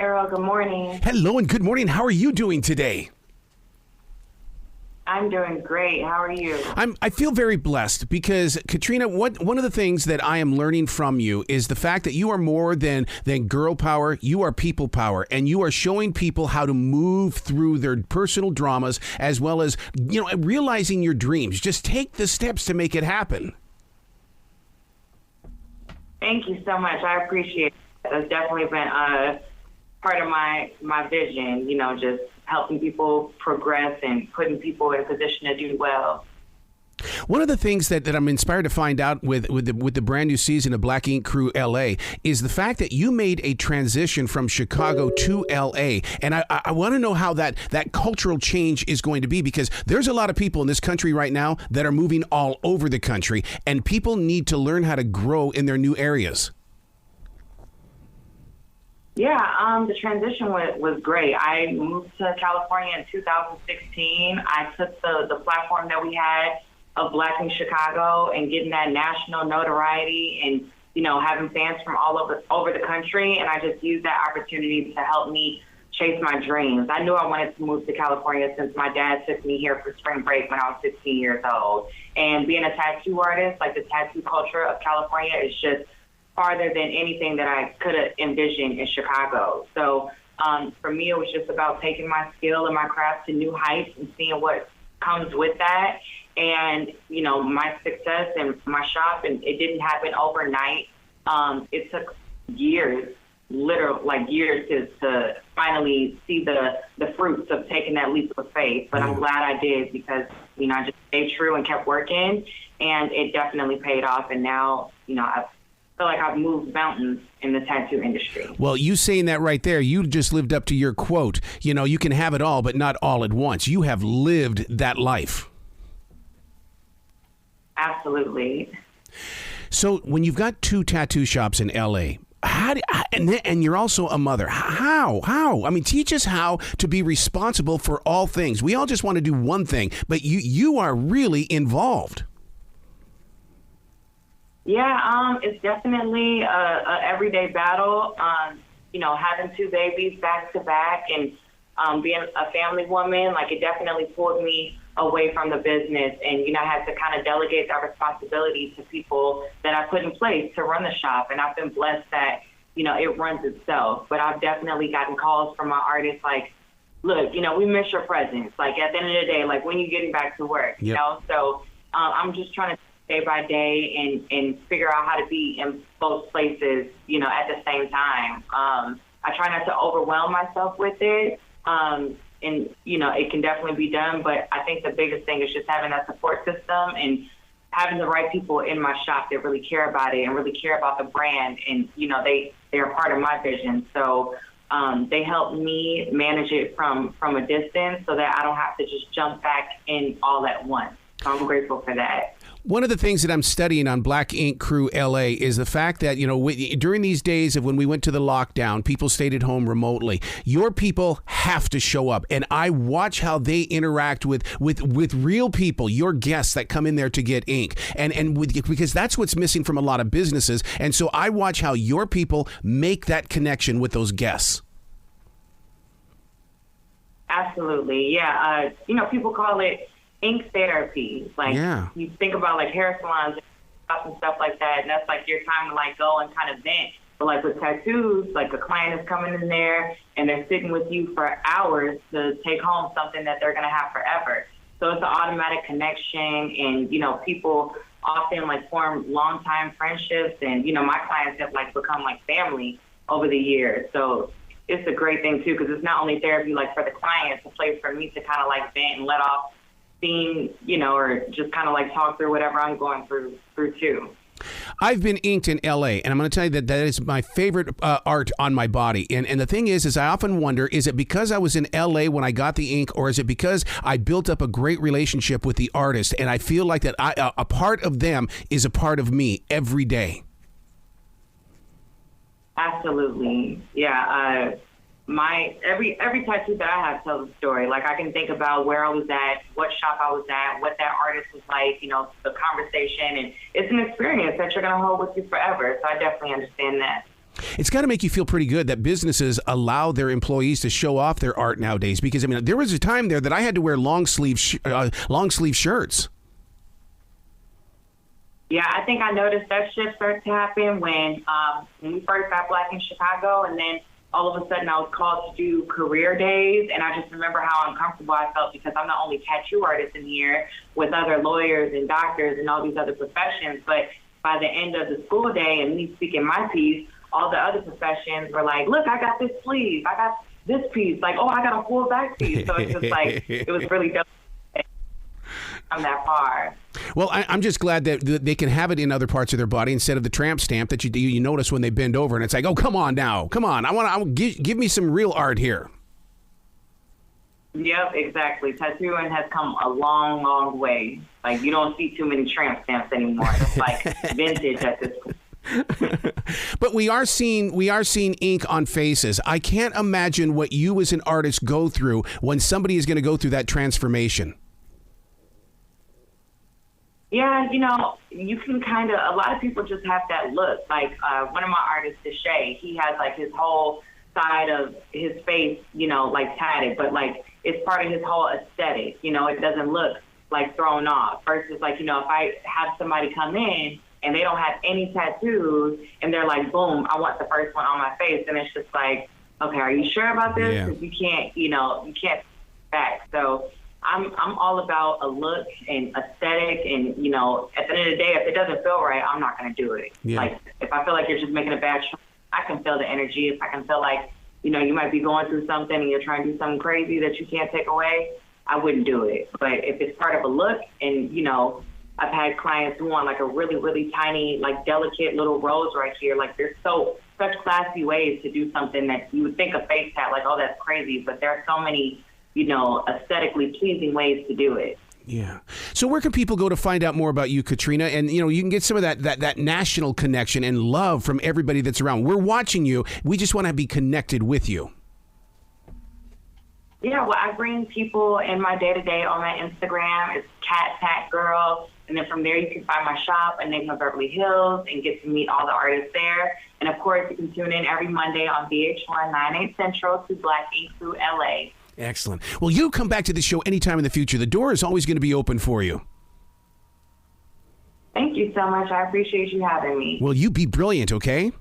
Errol. Good morning. Hello and good morning. How are you doing today? I'm doing great. How are you? I feel very blessed because, Katrina, one of the things that I am learning from you is the fact that you are more than girl power. You are people power, and you are showing people how to move through their personal dramas as well as, realizing your dreams. Just take the steps to make it happen. Thank you so much. I appreciate it. That's definitely been part of my vision, just helping people progress and putting people in a position to do well. One of the things that I'm inspired to find out with the brand new season of Black Ink Crew LA is the fact that you made a transition from Chicago to LA. And I want to know how that cultural change is going to be, because there's a lot of people in this country right now that are moving all over the country, and people need to learn how to grow in their new areas. Yeah, the transition was great. I moved to California in 2016. I took the platform that we had of Black in Chicago and getting that national notoriety and, having fans from all over the country. And I just used that opportunity to help me chase my dreams. I knew I wanted to move to California since my dad took me here for spring break when I was 15 years old. And being a tattoo artist, like the tattoo culture of California is just farther than anything that I could have envisioned in Chicago. So for me, it was just about taking my skill and my craft to new heights and seeing what comes with that. And, my success and my shop, and it didn't happen overnight. It took years, years to finally see the fruits of taking that leap of faith. But I'm glad I did, because, I just stayed true and kept working, and it definitely paid off. And now, I feel like I've moved mountains in the tattoo industry. Well, you saying that right there, you just lived up to your quote. You can have it all, but not all at once. You have lived that life. Absolutely. So when you've got 2 tattoo shops in LA, and you're also a mother, how? I mean, teach us how to be responsible for all things. We all just want to do one thing, but you are really involved. Yeah, it's definitely a everyday battle. Having 2 babies back to back and being a family woman, it definitely pulled me away from the business, and I had to kind of delegate that responsibility to people that I put in place to run the shop. And I've been blessed that it runs itself. But I've definitely gotten calls from my artists like, look, we miss your presence. At the end of the day, when you getting back to work, Yep. So I'm just trying to day by day and figure out how to be in both places, at the same time. I try not to overwhelm myself with it. And, it can definitely be done, but I think the biggest thing is just having that support system and having the right people in my shop that really care about it and really care about the brand. And, they're part of my vision. So they help me manage it from a distance so that I don't have to just jump back in all at once. So I'm grateful for that. One of the things that I'm studying on Black Ink Crew LA is the fact that, during these days of when we went to the lockdown, people stayed at home remotely. Your people have to show up, and I watch how they interact with real people, your guests that come in there to get ink, because that's what's missing from a lot of businesses. And so I watch how your people make that connection with those guests. Absolutely, yeah. People call it ink therapy. You think about hair salons and stuff like that, and that's your time to go and kind of vent. But with tattoos, a client is coming in there and they're sitting with you for hours to take home something that they're going to have forever. So it's an automatic connection, and people often form long-time friendships, and my clients have become family over the years. So it's a great thing too, because it's not only therapy for the clients, it's a place for me to kind of vent and let off steam, or just kind of talk through whatever I'm going through too. I've been inked in LA, and I'm going to tell you that is my favorite art on my body. And the thing is I often wonder, is it because I was in LA when I got the ink, or is it because I built up a great relationship with the artist, and I feel like that a part of them is a part of me every day? Absolutely. Yeah. Every tattoo that I have tells a story. I can think about where I was at, what shop I was at, what that artist was like, the conversation, and it's an experience that you're going to hold with you forever. So I definitely understand that. It's got to make you feel pretty good that businesses allow their employees to show off their art nowadays. Because I mean, there was a time there that I had to wear long sleeve shirts. Yeah, I think I noticed that shift start to happen when we first got Black in Chicago, and then all of a sudden I was called to do career days, and I just remember how uncomfortable I felt because I'm the only tattoo artist in here with other lawyers and doctors and all these other professions. But by the end of the school day and me speaking my piece, all the other professions were like, look, I got this sleeve, I got this piece, like, oh, I got a full back piece. So it's just like, it was really dope. I'm that far. Well, I'm just glad that they can have it in other parts of their body instead of the tramp stamp that you notice when they bend over, and it's like, oh, come on now, come on, I give me some real art here. Yep, exactly. Tattooing has come a long, long way. Like, you don't see too many tramp stamps anymore. It's like vintage at this point. But we are seeing ink on faces. I can't imagine what you as an artist go through when somebody is going to go through that transformation. Yeah, you can kind of, a lot of people just have that look. Like one of my artists, Deshay, he has like his whole side of his face, like tatted, but like it's part of his whole aesthetic. It doesn't look like thrown off. Versus like, if I have somebody come in and they don't have any tattoos and they're like, boom, I want the first one on my face. And it's just like, okay, are you sure about this? Yeah. Because you can't back. So I'm all about a look and aesthetic, and at the end of the day, if it doesn't feel right, I'm not going to do it. Yeah. Like if I feel like you're just making a bad choice, I can feel the energy. If I can feel like you might be going through something and you're trying to do something crazy that you can't take away, I wouldn't do it. But if it's part of a look, and I've had clients who want like a really, really tiny, like delicate little rose right here. Like there's such classy ways to do something that you would think a face tat, like, oh, that's crazy. But there are so many, aesthetically pleasing ways to do it. Yeah. So where can people go to find out more about you, Katrina? And, you can get some of that national connection and love from everybody that's around. We're watching you. We just want to be connected with you. Yeah, well, I bring people in my day-to-day on my Instagram. It's Cat Tat Girl. And then from there, you can find my shop, Enigma, Beverly Hills, and get to meet all the artists there. And, of course, you can tune in every Monday on VH1, 9/8 Central to Black Ink Crew LA. Excellent. Well, you come back to the show anytime in the future. The door is always going to be open for you. Thank you so much. I appreciate you having me. Well, you be brilliant, okay?